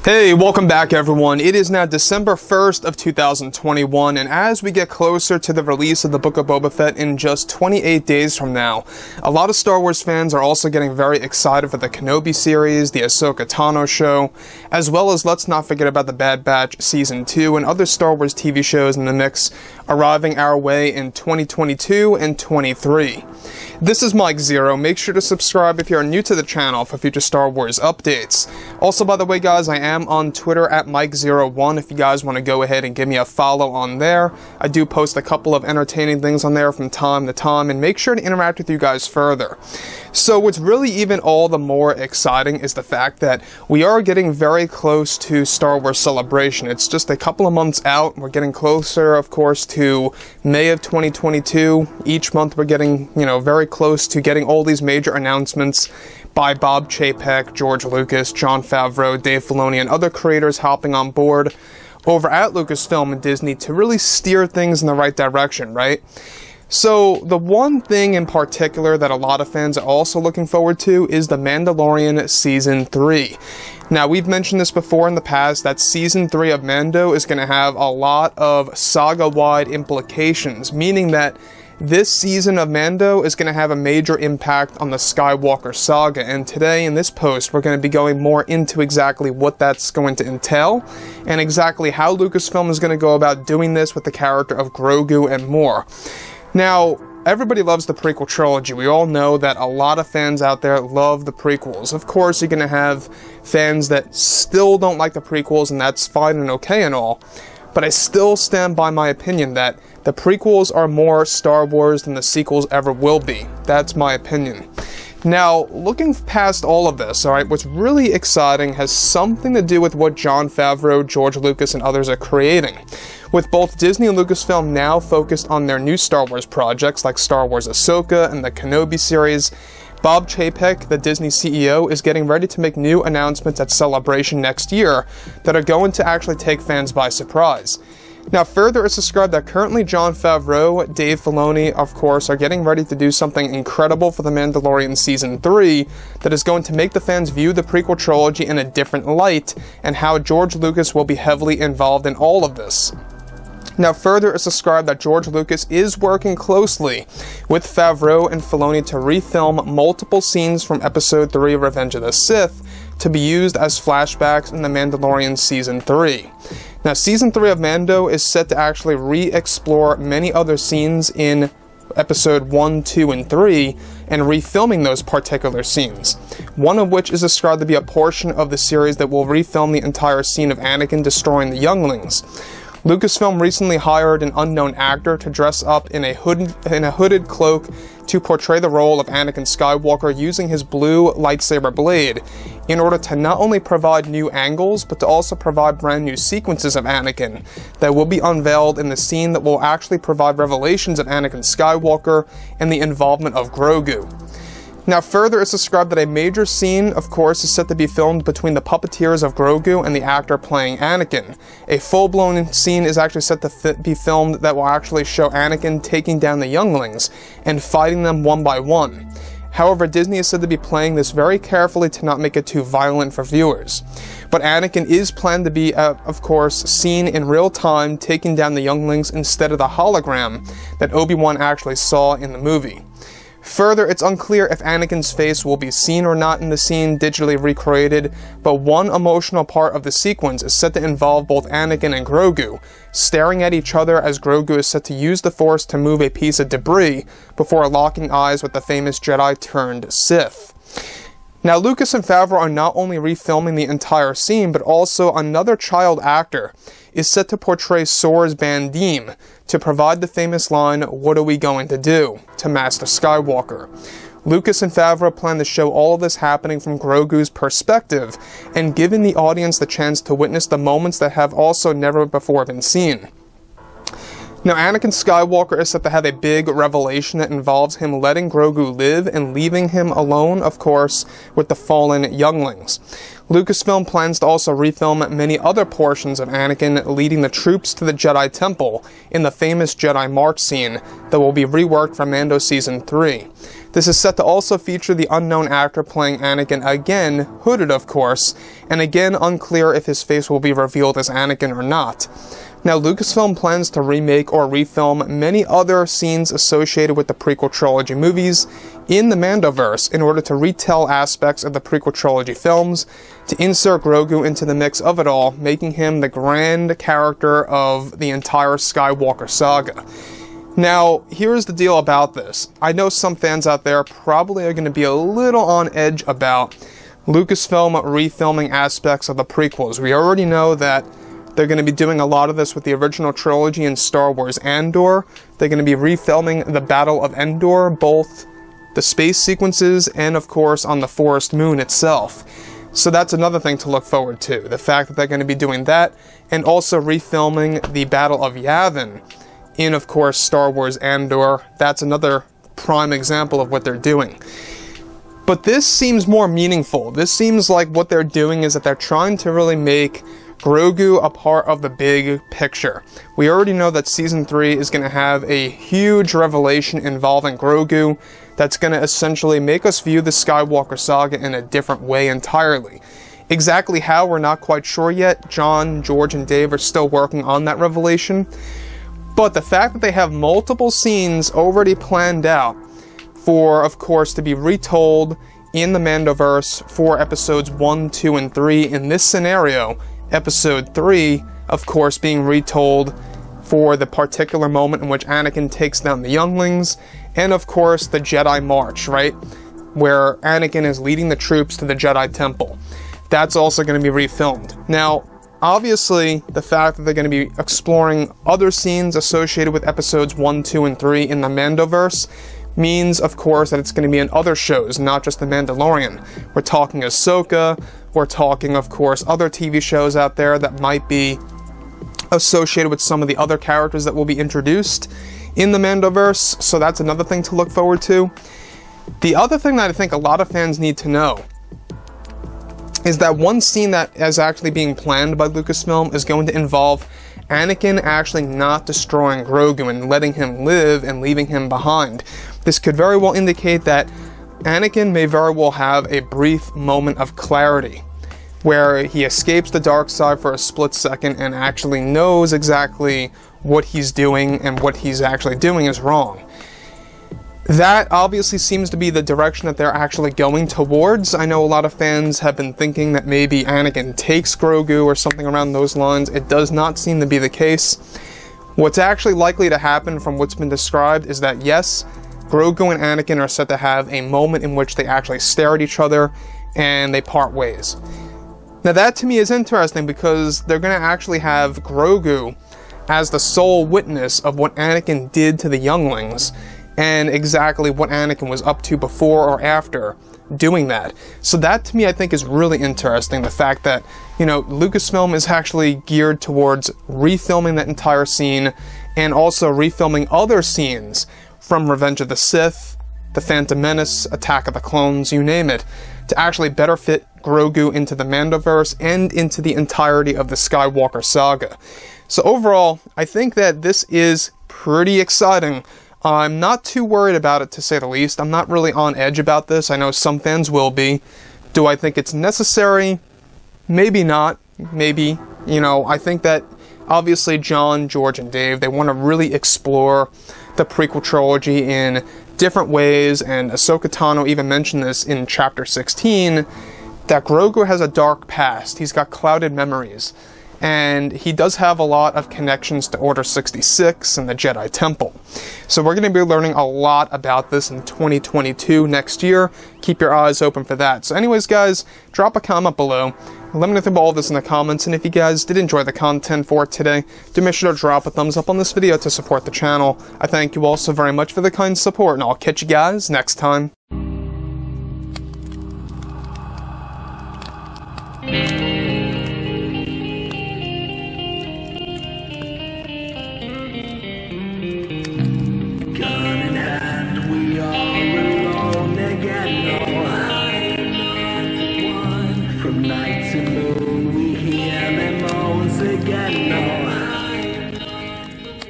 Hey, welcome back everyone. It is now December 1st of 2021, and as we get closer to the release of the Book of Boba Fett in just 28 days from now, a lot of Star Wars fans are also getting very excited for the Kenobi series, the Ahsoka Tano show, as well as let's not forget about the Bad Batch Season 2 and other Star Wars TV shows in the mix arriving our way in 2022 and 23. This is Mike Zero. Make sure to subscribe if you are new to the channel for future Star Wars updates. Also, by the way, guys, I am on Twitter at Mike01 if you guys want to go ahead and give me a follow on there. I do post a couple of entertaining things on there from time to time, and make sure to interact with you guys further. So what's really even all the more exciting is the fact that we are getting very close to Star Wars Celebration. It's just a couple of months out. We're getting closer, of course, to May of 2022. Each month we're getting, very close to getting all these major announcements by Bob Chapek, George Lucas, Jon Favreau, Dave Filoni, and other creators hopping on board over at Lucasfilm and Disney to really steer things in the right direction, right? So, the one thing in particular that a lot of fans are also looking forward to is The Mandalorian Season 3. Now, we've mentioned this before in the past that Season 3 of Mando is going to have a lot of saga-wide implications, meaning that this season of Mando is going to have a major impact on the Skywalker saga, and today in this post we're going to be going more into exactly what that's going to entail, and exactly how Lucasfilm is going to go about doing this with the character of Grogu and more. Now, everybody loves the prequel trilogy. We all know that a lot of fans out there love the prequels. Of course, you're going to have fans that still don't like the prequels, and that's fine and okay and all. But I still stand by my opinion that the prequels are more Star Wars than the sequels ever will be. That's my opinion. Now, looking past all of this, alright, what's really exciting has something to do with what Jon Favreau, George Lucas, and others are creating. With both Disney and Lucasfilm now focused on their new Star Wars projects like Star Wars Ahsoka and the Kenobi series, Bob Chapek, the Disney CEO, is getting ready to make new announcements at Celebration next year that are going to actually take fans by surprise. Now, further, it's described that currently Jon Favreau, Dave Filoni, of course, are getting ready to do something incredible for The Mandalorian Season 3 that is going to make the fans view the prequel trilogy in a different light, and how George Lucas will be heavily involved in all of this. Now, further, it's described that George Lucas is working closely with Favreau and Filoni to refilm multiple scenes from Episode 3 Revenge of the Sith to be used as flashbacks in The Mandalorian Season 3. Now, Season 3 of Mando is set to actually re-explore many other scenes in Episode 1, 2, and 3, and refilming those particular scenes. One of which is described to be a portion of the series that will refilm the entire scene of Anakin destroying the younglings. Lucasfilm recently hired an unknown actor to dress up in a hooded cloak to portray the role of Anakin Skywalker using his blue lightsaber blade, in order to not only provide new angles, but to also provide brand new sequences of Anakin that will be unveiled in the scene that will actually provide revelations of Anakin Skywalker and the involvement of Grogu. Now, further, it's described that a major scene, of course, is set to be filmed between the puppeteers of Grogu and the actor playing Anakin. A full-blown scene is actually set to be filmed that will actually show Anakin taking down the younglings and fighting them one by one. However, Disney is said to be playing this very carefully to not make it too violent for viewers. But Anakin is planned to be, of course, seen in real time taking down the younglings instead of the hologram that Obi-Wan actually saw in the movie. Further, it's unclear if Anakin's face will be seen or not in the scene digitally recreated, but one emotional part of the sequence is set to involve both Anakin and Grogu, staring at each other as Grogu is set to use the Force to move a piece of debris before locking eyes with the famous Jedi turned Sith. Now, Lucas and Favreau are not only refilming the entire scene, but also another child actor is set to portray Sora's Bandim to provide the famous line, "What are we going to do?" to Master Skywalker. Lucas and Favreau plan to show all of this happening from Grogu's perspective, and giving the audience the chance to witness the moments that have also never before been seen. Now, Anakin Skywalker is set to have a big revelation that involves him letting Grogu live and leaving him alone, of course, with the fallen younglings. Lucasfilm plans to also refilm many other portions of Anakin leading the troops to the Jedi Temple in the famous Jedi March scene that will be reworked for Mando Season 3. This is set to also feature the unknown actor playing Anakin again, hooded of course, and again unclear if his face will be revealed as Anakin or not. Now, Lucasfilm plans to remake or refilm many other scenes associated with the prequel trilogy movies in the Mandoverse in order to retell aspects of the prequel trilogy films, to insert Grogu into the mix of it all, making him the grand character of the entire Skywalker saga. Now, here's the deal about this. I know some fans out there probably are going to be a little on edge about Lucasfilm refilming aspects of the prequels. We already know that they're going to be doing a lot of this with the original trilogy in Star Wars Andor. They're going to be refilming the Battle of Endor, both the space sequences and, of course, on the Forest Moon itself. So that's another thing to look forward to. The fact that they're going to be doing that, and also refilming the Battle of Yavin in, of course, Star Wars Andor. That's another prime example of what they're doing. But this seems more meaningful. This seems like what they're doing is that they're trying to really make Grogu a part of the big picture. We already know that Season 3 is going to have a huge revelation involving Grogu that's going to essentially make us view the Skywalker saga in a different way entirely. Exactly how, we're not quite sure yet. John, George, and Dave are still working on that revelation. But the fact that they have multiple scenes already planned out for, of course, to be retold in the Mandoverse for episodes 1, 2, and 3 in this scenario, Episode 3, of course, being retold for the particular moment in which Anakin takes down the younglings, and of course the Jedi March, right? Where Anakin is leading the troops to the Jedi Temple. That's also going to be refilmed. Now, obviously, the fact that they're going to be exploring other scenes associated with episodes 1, 2, and 3 in the Mandoverse means, of course, that it's going to be in other shows, not just The Mandalorian. We're talking Ahsoka, we're talking, of course, other TV shows out there that might be associated with some of the other characters that will be introduced in the Mandoverse, so that's another thing to look forward to. The other thing that I think a lot of fans need to know is that one scene that is actually being planned by Lucasfilm is going to involve Anakin actually not destroying Grogu and letting him live and leaving him behind. This could very well indicate that Anakin may very well have a brief moment of clarity where he escapes the dark side for a split second and actually knows exactly what he's doing, and what he's actually doing is wrong. That obviously seems to be the direction that they're actually going towards. I know a lot of fans have been thinking that maybe Anakin takes Grogu or something around those lines. It does not seem to be the case. What's actually likely to happen from what's been described is that, yes, Grogu and Anakin are set to have a moment in which they actually stare at each other and they part ways. Now that to me is interesting because they're going to actually have Grogu as the sole witness of what Anakin did to the younglings and exactly what Anakin was up to before or after doing that. So that to me I think is really interesting, the fact that, you know, Lucasfilm is actually geared towards refilming that entire scene and also refilming other scenes from Revenge of the Sith, The Phantom Menace, Attack of the Clones, you name it, to actually better fit Grogu into the Mandoverse and into the entirety of the Skywalker saga. So overall, I think that this is pretty exciting. I'm not too worried about it, to say the least. I'm not really on edge about this. I know some fans will be. Do I think it's necessary? Maybe not. Maybe. You know, I think that obviously John, George, and Dave, they want to really explore the prequel trilogy in different ways, and Ahsoka Tano even mentioned this in Chapter 16, that Grogu has a dark past. He's got clouded memories, and he does have a lot of connections to Order 66 and the Jedi Temple. So we're going to be learning a lot about this in 2022 next year. Keep your eyes open for that. So anyways, guys, drop a comment below. Let me know about all this in the comments, and if you guys did enjoy the content for today, do make sure to drop a thumbs up on this video to support the channel. I thank you all so very much for the kind support, and I'll catch you guys next time.